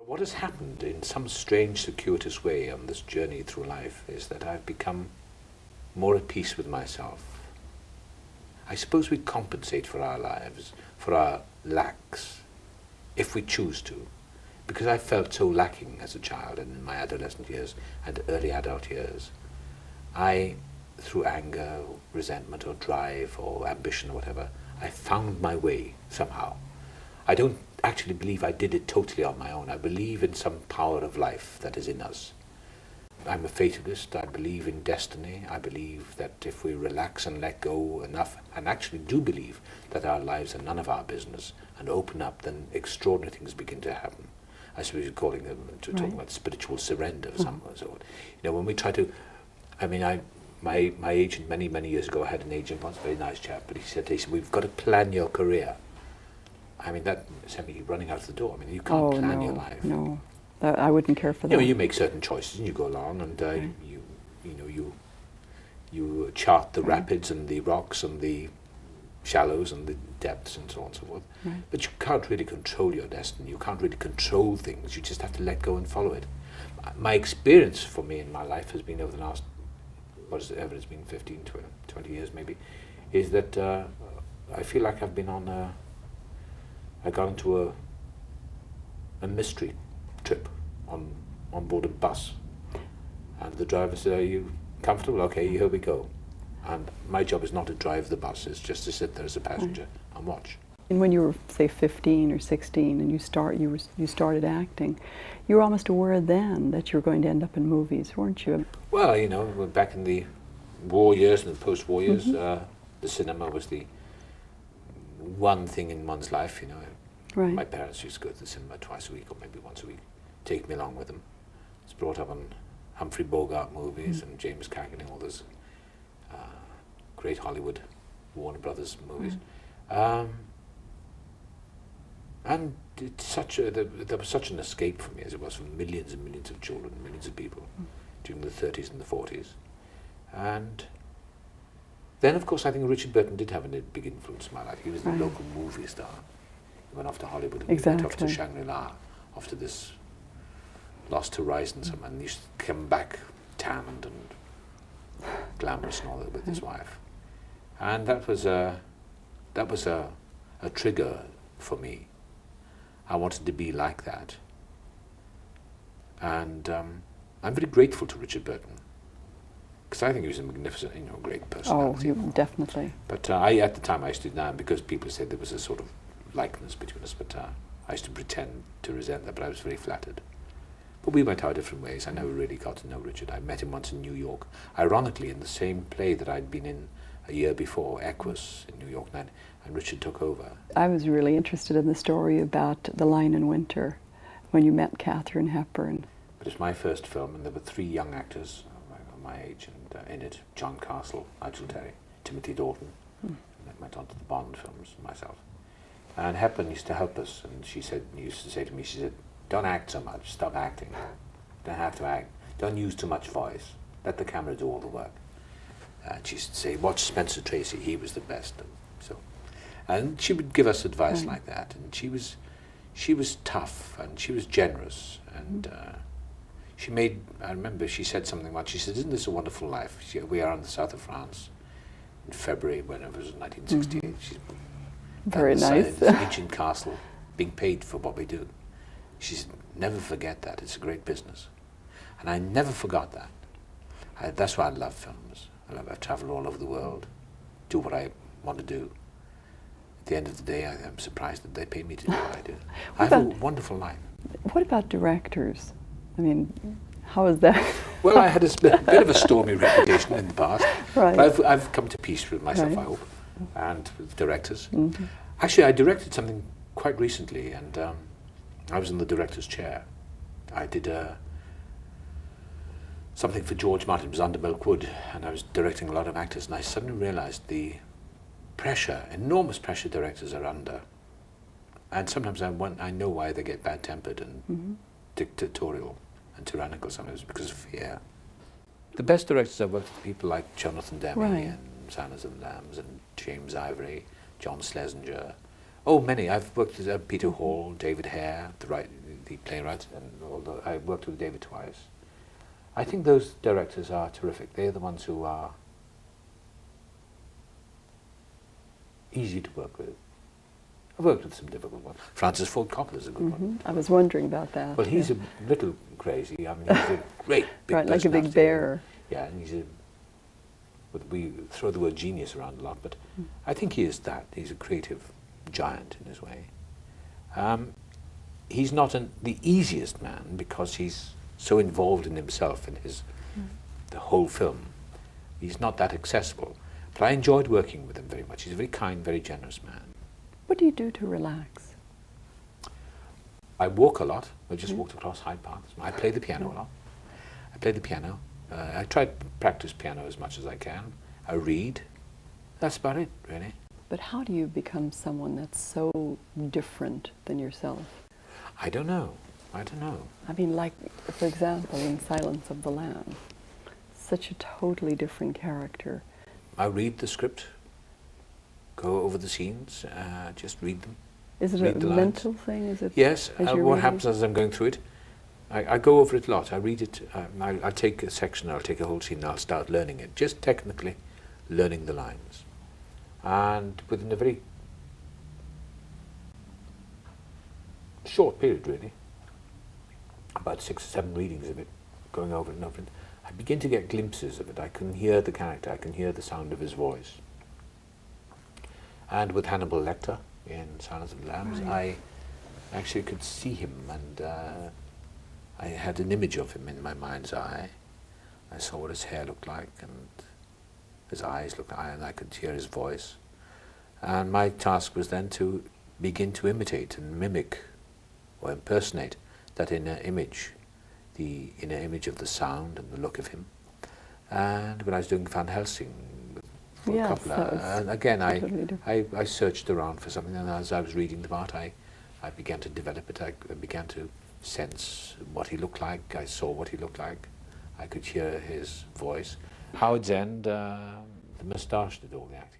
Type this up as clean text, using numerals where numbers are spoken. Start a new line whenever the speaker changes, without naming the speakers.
What has happened in some strange, circuitous way on this journey through life is that I've become more at peace with myself. I suppose we compensate for our lives, for our lacks, if we choose to, because I felt so lacking as a child and in my adolescent years and early adult years. I, through anger, resentment or drive or ambition or whatever, I found my way somehow. I don't actually believe I did it totally on my own. I believe in some power of life that is in us. I'm a fatalist. I believe in destiny. I believe that if we relax and let go enough, and actually do believe that our lives are none of our business, and open up, then extraordinary things begin to happen. I suppose you're calling them, talking about spiritual surrender of some sort. You know, when we try to, I mean, my agent many years ago, I had an agent once, a very nice chap, but he said, we've got to plan your career. I mean, that sent me running out the door. I mean, you can't plan your life.
No, I wouldn't care for that.
You know, you make certain choices and you go along, and you chart the rapids and the rocks and the shallows and the depths and so on and so forth.
Right.
But you can't really control your destiny. You can't really control things. You just have to let go and follow it. My experience for me in my life has been over the last, whatever it's been, 15, 20 years maybe, is that I feel like I've been on I got into a mystery trip on board a bus, and the driver said, "Are you comfortable? Okay, here we go." And my job is not to drive the bus; it's just to sit there as a passenger and watch.
And when you were, say, 15 or 16, and you started acting, you were almost aware then that you were going to end up in movies, weren't you?
Well, you know, back in the war years and the post-war years, the cinema was the one thing in one's life, you know.
Right.
My parents used to go to the cinema twice a week or maybe once a week, take me along with them. I was brought up on Humphrey Bogart movies and James Cagney, all those great Hollywood Warner Brothers movies. And it's there was such an escape for me, as it was for millions and millions of children, millions of people during the 30s and the 40s. And then, of course, I think Richard Burton did have a big influence in my life. He was the local movie star. He went off to Hollywood and went off to Shangri-La, off to this lost horizons, and he used to come back tanned and glamorous and all that with his wife. And that was a trigger for me. I wanted to be like that. And I'm very grateful to Richard Burton, because I think he was a magnificent, great personality.
Oh, definitely.
But at the time I used to deny him, because people said there was a sort of likeness between us, but I used to pretend to resent that, but I was very flattered. But we went our different ways. I never really got to know Richard. I met him once in New York, ironically in the same play that I'd been in a year before, Equus, in New York, and Richard took over.
I was really interested in the story about The Lion in Winter, when you met Katharine Hepburn.
It was my first film, and there were 3 young actors my age, and in it, John Castle, Nigel Terry, Timothy Dalton, and then went on to the Bond films, myself. And Hepburn used to help us, and she used to say to me, she said, "Don't act so much, stop acting. Don't have to act. Don't use too much voice. Let the camera do all the work." And she used to say, "Watch Spencer Tracy, he was the best." And she would give us advice like that, and she was tough, and she was generous, and I remember she said something like, she said, "Isn't this a wonderful life? We are in the south of France in February, when it was 1968. She's
very nice.
This ancient castle, being paid for what we do. She said, "Never forget that. It's a great business." And I never forgot that. That's why I love films. I travel all over the world, do what I want to do. At the end of the day, I'm surprised that they pay me to do what I do. I have a wonderful life.
What about directors? I mean, how is that?
Well, I had a bit of a stormy reputation in the past, but I've come to peace with myself, I hope, and with directors. Actually, I directed something quite recently, and I was in the director's chair. I did something for George Martin. It was Under Milk Wood, and I was directing a lot of actors, and I suddenly realized the pressure, enormous pressure directors are under. And sometimes I know why they get bad-tempered and dictatorial and tyrannical sometimes, because of fear. The best directors I've worked with, people like Jonathan Demme and Silence of the Lambs and James Ivory, John Schlesinger. Oh, many. I've worked with Peter Hall, David Hare, the playwright, and although I worked with David twice. I think those directors are terrific. They're the ones who are easy to work with. I've worked with some difficult ones. Francis Ford Coppola's a good one.
I was wondering about that.
Well, he's a little crazy. I mean, he's a great big
right, like a big
personality.
bear.
Yeah, and he's a. But we throw the word genius around a lot, but I think he is that. He's a creative giant in his way. He's not the easiest man because he's so involved in himself and the whole film. He's not that accessible. But I enjoyed working with him very much. He's a very kind, very generous man.
What do you do to relax?
I walk a lot. I just walked across Hyde Park. I play the piano a lot. I play the piano. I try to practice piano as much as I can. I read. That's about it, really.
But how do you become someone that's so different than yourself?
I don't know. I don't know.
I mean, like, for example, in Silence of the Lambs, such a totally different character.
I read the script, go over the scenes, just read them.
Is it a mental thing? Is it?
Yes.
As you're
what
reading?
happens as I'm going through it, I go over it a lot. I read it. I'll take a section, I'll take a whole scene, and I'll start learning it, just technically learning the lines. And within a very short period, really, about 6 or 7 readings of it, going over it and over it, I begin to get glimpses of it. I can hear the character, I can hear the sound of his voice. And with Hannibal Lecter in Silence of the Lambs, I actually could see him, and I had an image of him in my mind's eye. I saw what his hair looked like, and his eyes looked like, and I could hear his voice. And my task was then to begin to imitate and mimic or impersonate that inner image, the inner image of the sound and the look of him. And when I was doing Van Helsing for Coppola, and again I searched around for something, and as I was reading the part, I began to develop it. I began to sense what he looked like. I saw what he looked like. I could hear his voice. Howard's End, the moustache did all the acting.